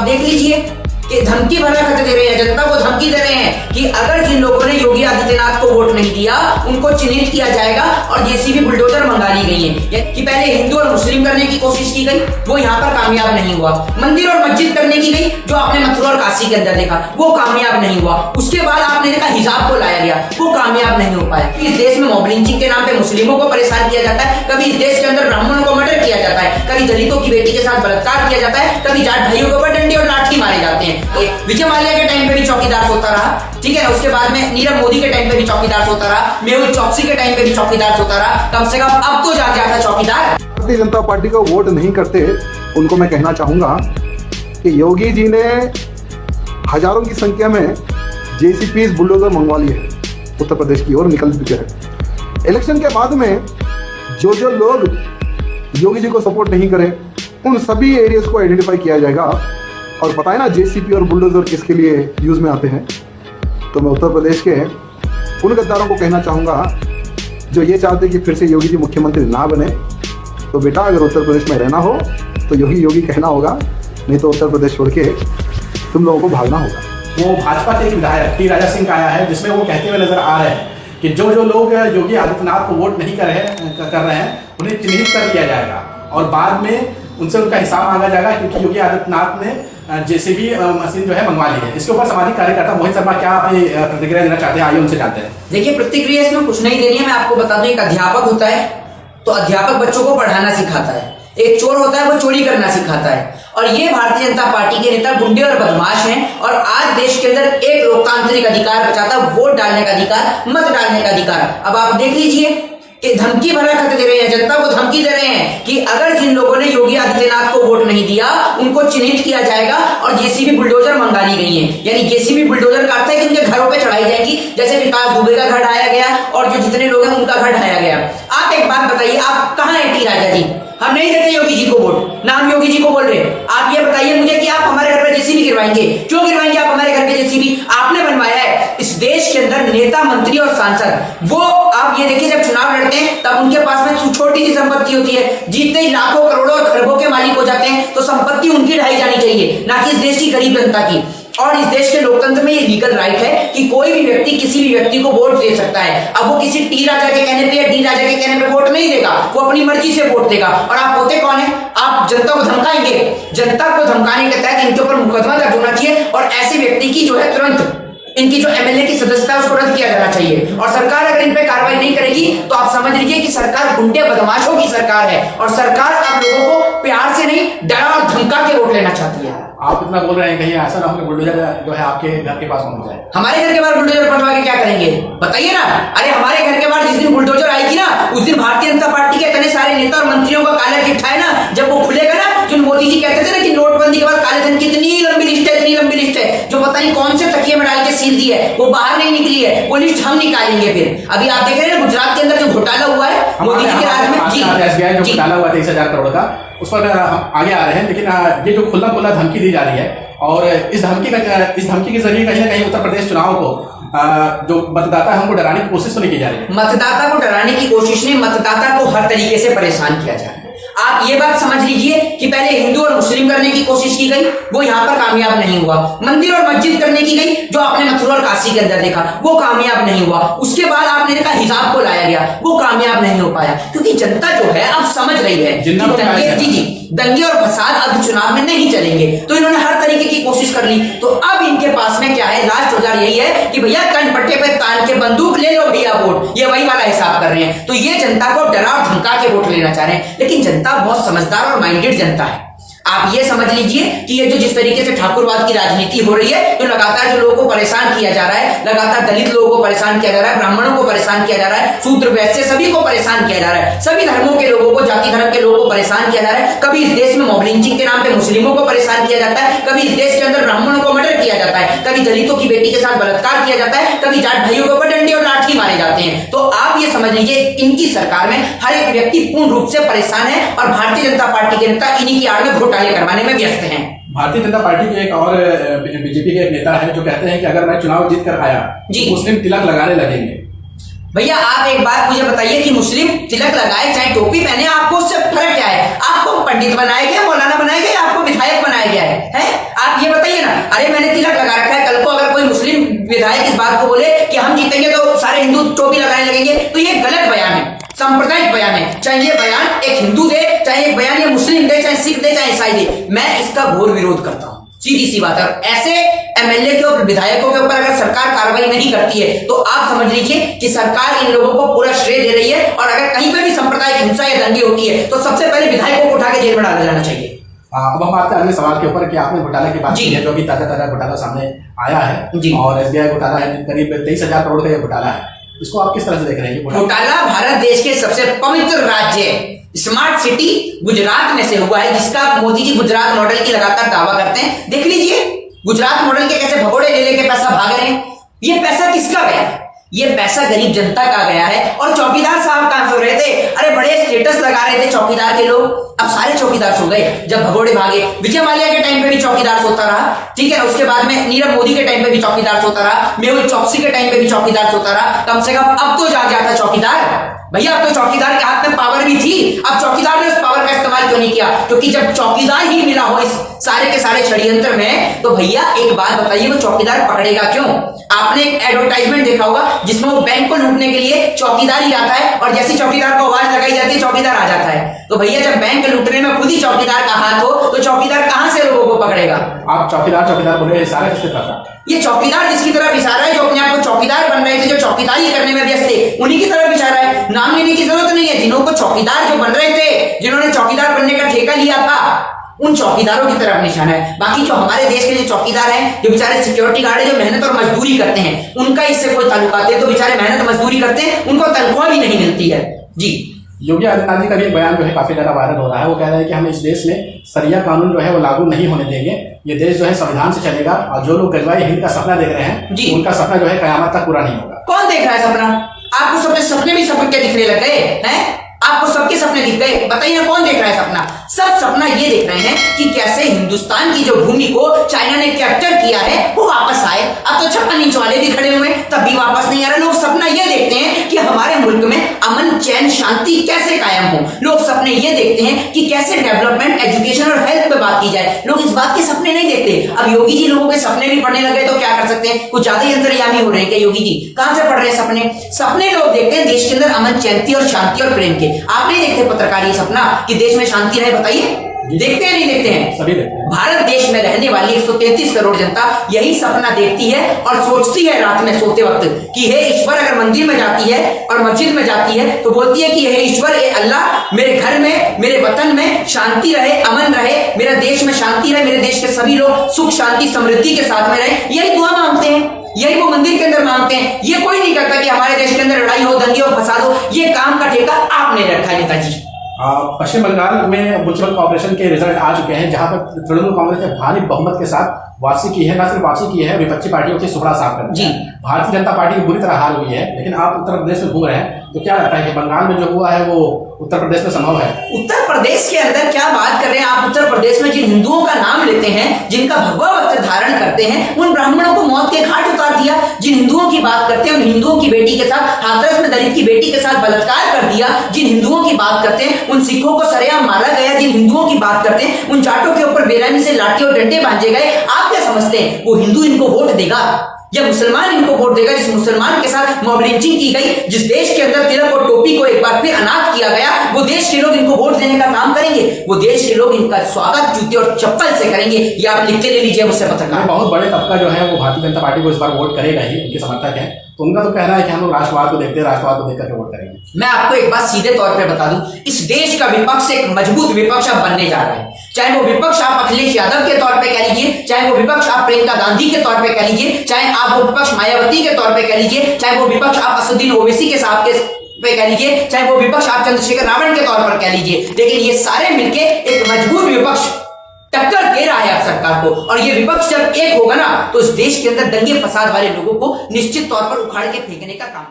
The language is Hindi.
आप देख लीजिए कि धमकी भरा खत दे रहे हैं, जनता को धमकी दे रहे हैं कि अगर जिन लोगों ने योगी आदित्यनाथ को वोट नहीं दिया उनको चिन्हित किया जाएगा और जेसीबी बुलडोजर मंगा ली गई है। कि पहले हिंदू और मुस्लिम करने की कोशिश की गई, वो यहाँ पर कामयाब नहीं हुआ। मंदिर और मस्जिद करने की गई, जो आपने मथुरा और काशी के अंदर देखा, वो कामयाब नहीं हुआ। उसके बाद आपने देखा हिजाब को लाया गया, वो कामयाब नहीं हो पाया। इस देश में मॉब लिंचिंग के नाम पे मुस्लिमों को परेशान किया जाता है, कभी इस देश के अंदर ब्राह्मणों को मर्डर किया जाता है, कभी दलितों की बेटी के साथ बलात्कार किया जाता है, कभी जाट भाइयों के ऊपर डंडे और लाठी मारे जाते हैं। विजय माल्या के टाइम पे भी चौकीदार सोता रहा, ठीक है। उसके बाद में नीरव मोदी के टाइम पे भी चौकीदार सोता रहा, मेहुल चौकसी के टाइम पे भी चौकीदार सोता रहा। कम से कम अब तो जाग जाता चौकीदार। भारतीय जनता पार्टी को वोट नहीं करते उनको मैं कहना चाहूंगा कि योगी जी ने हजारों की संख्या में जेसीपीज बुलडोजर मंगवा लिए हैं, उत्तर प्रदेश की ओर निकल चुके हैं। इलेक्शन के बाद में जो जो लोग योगी जी को सपोर्ट नहीं करें उन सभी एरियाज को आइडेंटिफाई किया जाएगा। और पता है ना जेसीपी और बुलडोजर किसके लिए यूज में आते हैं। तो मैं उत्तर प्रदेश के उन गद्दारों को कहना चाहूँगा जो ये चाहते कि फिर से योगी जी मुख्यमंत्री ना बने, तो बेटा अगर उत्तर प्रदेश में रहना हो तो योगी योगी कहना होगा, नहीं तो उत्तर प्रदेश छोड़ के तुम लोगों को भागना होगा। वो भाजपा के एक विधायक टी राजा सिंह का आया है, जिसमें वो कहते हुए नजर आ रहे हैं कि जो जो लोग योगी आदित्यनाथ को वोट नहीं कर रहे हैं उन्हें चिन्हित कर दिया जाएगा और बाद में उनसे उनका हिसाब मांगा जाएगा, क्योंकि योगी आदित्यनाथ ने जेसीबी मशीन जो है मंगवा ली है। इसके ऊपर सामाजिक कार्यकर्ता मोहित शर्मा क्या अपनी प्रतिक्रिया देना चाहते हैं, आइए उनसे जानते हैं। देखिए, प्रतिक्रिया इसमें कुछ नहीं देनी है। मैं आपको बता दूं, एक अध्यापक होता है तो अध्यापक बच्चों को पढ़ाना सिखाता है, एक चोर होता है वो चोरी करना सिखाता है। और ये भारतीय जनता पार्टी के नेता गुंडे और बदमाश हैं। और आज देश के अंदर एक लोकतांत्रिक अधिकार बचा था, वोट डालने का अधिकार, मत डालने का अधिकार। अब आप देख लीजिए कि धमकी भरा खत दे रहे हैं, जनता को धमकी दे रहे हैं कि अगर जिन लोगों ने योगी आदित्यनाथ को वोट नहीं दिया उनको चिन्हित किया जाएगा और जेसीबी बुलडोजर मंगा ली गई है। यानी जेसीबी बुलडोजर का अर्थ है कि उनके घरों पे चढ़ाई जाएगी, जैसे विकास दुबे का घर ढाया गया और जो जितने लोग हैं उनका घर ढाया गया। आप एक बात बताइए, आप कहाँ है टी राजा जी? हम नहीं देते योगी जी को वोट, ना हम योगी जी को बोल रहे हैं। आप ये बताइए मुझे कि आप हमारे घर पे जेसीबी गिरवाएंगे? क्यों गिरवाएंगे आप हमारे घर पे जेसीबी? आपने बनवाया है। इस देश के अंदर नेता, मंत्री और सांसद, वो आप ये देखिए जब चुनाव लड़ते हैं तब उनके पास में छोटी सी संपत्ति होती है, जीतते ही लाखों करोड़ों और खरबों के मालिक हो जाते हैं। तो संपत्ति उनकी ढाई जानी चाहिए, ना कि इस देश की गरीब जनता की। और इस देश के लोकतंत्र में ये लीगल राइट है कि कोई भी व्यक्ति किसी भी व्यक्ति को वोट दे सकता है। अब वो किसी टी राजा के कहने पे या डी राजा के कहने पे वोट नहीं देगा, वो अपनी मर्जी से वोट देगा। और आप होते कौन है? आप जनता को धमकाएंगे। जनता को धमकाने के तहत इनके ऊपर मुकदमा दर्ज होना चाहिए और ऐसे व्यक्ति की जो है तुरंत इनकी जो एमएलए की सदस्यता उसको रद्द किया जाना चाहिए। और सरकार अगर इन पे कार्रवाई नहीं करेगी तो आप समझ लीजिए कि सरकार गुंडे बदमाशों की सरकार है और सरकार आप लोगों को प्यार से नहीं, डरा और धमका के वोट लेना चाहती है। आप इतना बोल रहे हैं, कहीं ऐसा ना हो कि बुलडोजर जो है आपके घर के पास पहुंच जाए। हमारे घर के बाहर बुलडोजर पहुंचवा के क्या करेंगे बताइए ना? अरे हमारे घर के बाहर जिस दिन बुलडोजर आएगी ना, उस दिन भारतीय जनता पार्टी के इतने सारे नेता और मंत्रियों का काला चिट्ठा है ना, जब वो खुलेगा ना, जो मोदी जी कहते थे ना कि नोटबंदी के बाद काले धन की इतनी लंबी लिस्ट है, इतनी लंबी लिस्ट है, जो पता नहीं कौन से तकिए में डाल के सील दी है, वो बाहर नहीं निकली है, वो लिस्ट हम निकालेंगे। फिर अभी आप देख रहे हैं गुजरात के अंदर जो घोटाला हुआ है मोदी जी के राज में, एसबीआई जो घोटाला हुआ 23,000 करोड़ का, उस पर हम आगे आ रहे हैं। लेकिन ये जो खुला खुला धमकी दी जा रही है और इस धमकी के जरिए कहीं ना कहीं उत्तर प्रदेश चुनाव को जो मतदाता है उनको डराने की कोशिश तो नहीं की जा रही है। मतदाता को डराने की कोशिश नहीं, मतदाता को हर तरीके से परेशान किया जा रहा है। आप ये बात समझ लीजिए कि पहले हिंदू और मुस्लिम करने की कोशिश की गई, वो यहाँ पर कामयाब नहीं हुआ। मंदिर और मस्जिद करने की गई, जो आपने मथुरा और काशी के अंदर देखा, वो कामयाब नहीं हुआ। उसके बाद आपने देखा हिजाब को लाया गया, वो कामयाब नहीं हो पाया, क्योंकि जनता जो है अब समझ रही है कि दंगे और फसाद अब चुनाव में नहीं चलेंगे। तो इन्होंने हर तरीके की कोशिश कर ली। तो अब इनके पास में क्या है, लास्ट औजार यही है कि भैया कनपट्टे पे तान के बंदूक ले लो भैया वोट, ये वही वाला हिसाब कर रहे हैं। तो ये जनता को डरा और धमका के वोट लेना चाह रहे हैं। लेकिन जनता बहुत समझदार और माइंडेड जनता है। आप ये समझ लीजिए कि ये जो जिस तरीके से ठाकुरवाद की राजनीति हो रही है, तो लगातार जो लोगों को परेशान किया जा रहा है, लगातार दलित लोगों को परेशान किया जा रहा है, ब्राह्मणों को परेशान किया जा रहा है, शूद्र वैश्य सभी को परेशान किया जा रहा है, सभी धर्मों के लोगों को, जाति धर्म के लोगों को परेशान किया जा रहा है। कभी इस देश में मॉब लिंचिंग के नाम पे मुस्लिमों को परेशान किया जाता है, कभी इस देश के अंदर ब्राह्मणों को मर्डर किया जाता है, कभी दलितों की बेटी के साथ बलात्कार किया जाता है, कभी जाट भाइयों के ऊपर डंडे और लाठी मारे जाते हैं। तो आप ये समझ लीजिए इनकी सरकार में हर एक व्यक्ति पूर्ण रूप से परेशान है और भारतीय जनता पार्टी के नेता इन्हीं की आड़ में घोटाले करवाने में व्यस्त हैं। भारतीय जनता पार्टी के एक और बीजेपी के एक नेता है जो कहते हैं कि अगर मैं चुनाव जीत कर आया तो मुस्लिम तिलक लगाने लगेंगे। भैया आप एक बात मुझे बताइए कि मुस्लिम तिलक लगाए चाहे टोपी पहने, आपको उससे फर्क क्या है? आपको पंडित बनाया गया, मौलाना बनाया गया, आपको विधायक बनाया गया है? आप आप ये बताइए ना, अरे मैंने तिलक लगा रखा है, कल को अगर कोई मुस्लिम विधायक इस बात को बोले कि हम जीतेंगे तो सारे हिंदू टोपी लगाने लगेंगे, तो ये गलत बयान है, सांप्रदायिक बयान है। चाहे ये बयान एक हिंदू दे, चाहे एक बयान ये मुस्लिम दे, चाहे सिख दे, चाहे ईसाई दे, मैं इसका घोर विरोध करता हूं। सीधी सी बात है। ऐसे एमएलए के ऊपर, विधायकों के ऊपर अगर सरकार कार्रवाई नहीं करती है तो आप समझ लीजिए कि सरकार इन लोगों को पूरा श्रेय दे रही है। और अगर कहीं पर भी सांप्रदायिक हिंसा या दंगे होती है तो सबसे पहले विधायकों को उठा के जेल में डाला जाना चाहिए। अब हम आते हैं अगले सवाल के ऊपर कि आपने घोटाले की बात की है, जो कि ताजा घोटाला सामने आया है जी। और एसबीआई घोटाला है, करीब 23,000 करोड़ का यह घोटाला है, इसको आप किस तरह से देख रहे हैं? घोटाला भारत देश के सबसे पवित्र राज्य स्मार्ट सिटी गुजरात में से हुआ है, जिसका मोदी जी गुजरात मॉडल की लगातार दावा करते हैं। देख लीजिए गुजरात मॉडल के कैसे भगोड़े ले लेके पैसा भाग रहे हैं। ये पैसा किसका गया है? ये पैसा गरीब जनता का गया है। और चौकीदार साहब कहां सो रहे थे? अरे बड़े स्टेटस लगा रहे थे चौकीदार के लोग, अब सारे चौकीदार सो गए जब भगोड़े भागे। विजय माल्या के टाइम पे भी चौकीदार सोता रहा, ठीक है, उसके बाद में नीरव मोदी के टाइम पे भी चौकीदार सोता रहा, मेहुल चौकसी के टाइम पे भी चौकीदार सोता रहा। कम से कम अब तो जाग जाता चौकीदार, भैया अब तो चौकीदार के हाथ में पावर भी थी, अब चौकीदार ने उस पावर का इस्तेमाल क्यों नहीं किया? क्योंकि जब चौकीदार ही मिला हो इस सारे के सारे षड्यंत्र में, तो भैया एक बात बताइए, वो चौकीदार पकड़ेगा क्यों? आपने एक एडवर्टाइजमेंट देखा होगा जिसमें वो बैंक को लूटने के लिए चौकीदार ही आता है और जैसे चौकीदार को आवाज लगाई जाती है चौकीदार आ जाता है। तो भैया जब बैंक लूटने में खुद ही चौकीदार का हाथ हो तो चौकीदार कहां से लोगों को पकड़ेगा? आप चौकीदार बोल रहे हैं, सारे किसके तरफ? ये चौकीदार जिसकी तरफ इशारा है, जो अपने आप को चौकीदार बन रहे थे, जो चौकीदारी करने में व्यस्त थे, उन्हीं की तरफ इशारा है। नाम लेने की जरूरत नहीं है। जिन्हों को चौकीदार जो बन रहे थे, जिन्होंने चौकीदार बनने का ठेका लिया था, उन चौकीदारों की तरफ निशाना है। बाकी जो हमारे देश के जो चौकीदार हैं, जो बेचारे सिक्योरिटी गार्ड है, जो मेहनत और मजदूरी करते हैं, उनका इससे कोई ताल्लुकात है? तो बेचारे मेहनत मजदूरी करते हैं, उनको तनख्वाह भी नहीं मिलती है। जी, योगी आदित्यनाथ जी का भी एक बयान जो है काफी ज्यादा वायरल हो रहा है। वो कह रहे हैं कि हम इस देश में सरिया कानून जो है वो लागू नहीं होने देंगे, ये देश जो है संविधान से चलेगा और जो लोग गजवाई हिंद का सपना देख रहे हैं जी, उनका सपना जो है कयामत तक पूरा नहीं होगा। कौन देख रहा है सपना? आपको सबके सपने भी सपने के दिखने लग गए हैं? आपको सबके सपने दिख गए? बताइए ना, कौन देख रहा है सपना? सब सपना ये देख रहे हैं कि कैसे हिंदुस्तान की जो भूमि को चाइना ने कैप्चर किया है वो वापस आए। अब तो 56 इंच वाले भी खड़े हुए तब भी वापस नहीं आ रहा। लोग सपना ये देखते हैं कि हमारे मुल्क में अमन चैन शांति कैसे कायम हो। लोग सपने ये देखते हैं कि कैसे डेवलपमेंट, एजुकेशन और हेल्थ पे बात की जाए। लोग इस बात के सपने नहीं देखते। अब योगी जी लोगों के सपने भी पढ़ने लग गए तो क्या कर सकते हैं? कुछ ज्यादा ही अंतर्यामी हो रहे हैं क्या योगी जी? कहां से पढ़ रहे हैं सपने? सपने लोग देखते हैं देश के अंदर अमन चैन और शांति और प्रेम के। आप नहीं देखते पत्रकार ये सपना कि देश में शांति रहे? बताइए, देखते हैं नहीं देखते हैं? सभी देखते हैं। भारत देश में रहने वाली 133 करोड़ जनता यही सपना देखती है और सोचती है रात में सोते वक्त कि हे ईश्वर, अगर मंदिर में जाती है और मस्जिद में जाती है तो बोलती है कि हे ईश्वर, हे अल्लाह, मेरे घर में, मेरे वतन में शांति रहे, अमन रहे, मेरे देश में शांति रहे, मेरे देश के सभी लोग सुख शांति समृद्धि के साथ में रहे। यही दुआ मांगते हैं, यही वो मंदिर के अंदर मांगते हैं। ये कोई नहीं करता कि हमारे देश के अंदर लड़ाई हो, दंगे हो, फसाद हो। ये काम का ठेका आपने रखा है नेताजी। पश्चिम बंगाल में म्युनिसिपल कॉर्पोरेशन के रिजल्ट आ चुके हैं, जहां पर तृणमूल कांग्रेस ने भारी बहुमत के साथ वापसी की है। न सिर्फ वापसी की है, विपक्षी पार्टियों की सुबड़ा साफ कर दी है। भारतीय जनता पार्टी की बुरी तरह हार हुई है। लेकिन आप उत्तर प्रदेश में घूम रहे हैं तो क्या लगता है कि बंगाल में जो हुआ है वो उत्तर प्रदेश में संभव है? उत्तर प्रदेश के अंदर क्या बात कर रहे हैं आप? उत्तर प्रदेश में जिन हिंदुओं का नाम लेते हैं, जिनका भगवा वस्त्र धारण करते हैं, उन ब्राह्मणों को मौत के घाट उतार दिया। जिन हिंदुओं की बात करते हैं, उन हिंदुओं की बेटी के साथ, हाथरस में दलित की बेटी के साथ बलात्कार कर दिया। जिन हिंदुओं की बात करते हैं, उन सिखों को सरेआम मारा गया। जिन हिंदुओं की बात करते हैं, उन जाटों के ऊपर बेरहमी से लाठी और डंडे बांधे गए। आप क्या समझते हैं वो हिंदू इनको वोट देगा या मुसलमान इनको वोट देगा? जिस मुसलमान के साथ मॉब लिंचिंग की गई, जिस देश के अंदर तिलक और टोपी को एक बार फिर अनाथ किया गया, वो देश के लोग इनको वोट देने का काम करेंगे? वो देश के लोग इनका स्वागत जूते और चप्पल से करेंगे। ये आप लिख के ले लीजिए मुझसे पत्रकार। बहुत बड़े तबका जो है वो भारतीय जनता पार्टी को इस बार वोट करेगा ही, उनके समर्थक हैं। तो उनका तो कहना है कि हम लोग राष्ट्रवाद को देखते हैं, राष्ट्रवाद को देखकर वोट करेंगे। मैं आपको एक बात सीधे तौर पे बता दूं, इस देश का विपक्ष एक मजबूत विपक्ष अब बनने जा रहा है। चाहे वो विपक्ष आप अखिलेश यादव के तौर पे कह लीजिए, चाहे वो विपक्ष आप प्रियंका गांधी के तौर पे कह लीजिए, चाहे आप वो विपक्ष मायावती के तौर पे कह लीजिए, चाहे वो विपक्ष आप असदुद्दीन ओवैसी के साथ पे कह लीजिए, चाहे वो विपक्ष आप चंद्रशेखर रावण के तौर पर कह लीजिए, लेकिन ये सारे मिलके एक मजबूत विपक्ष टक्कर दे रहा है आप सरकार को। और ये विपक्ष जब एक होगा ना तो इस देश के अंदर दंगे फसाद वाले लोगों को निश्चित तौर पर उखाड़ के फेंकने का काम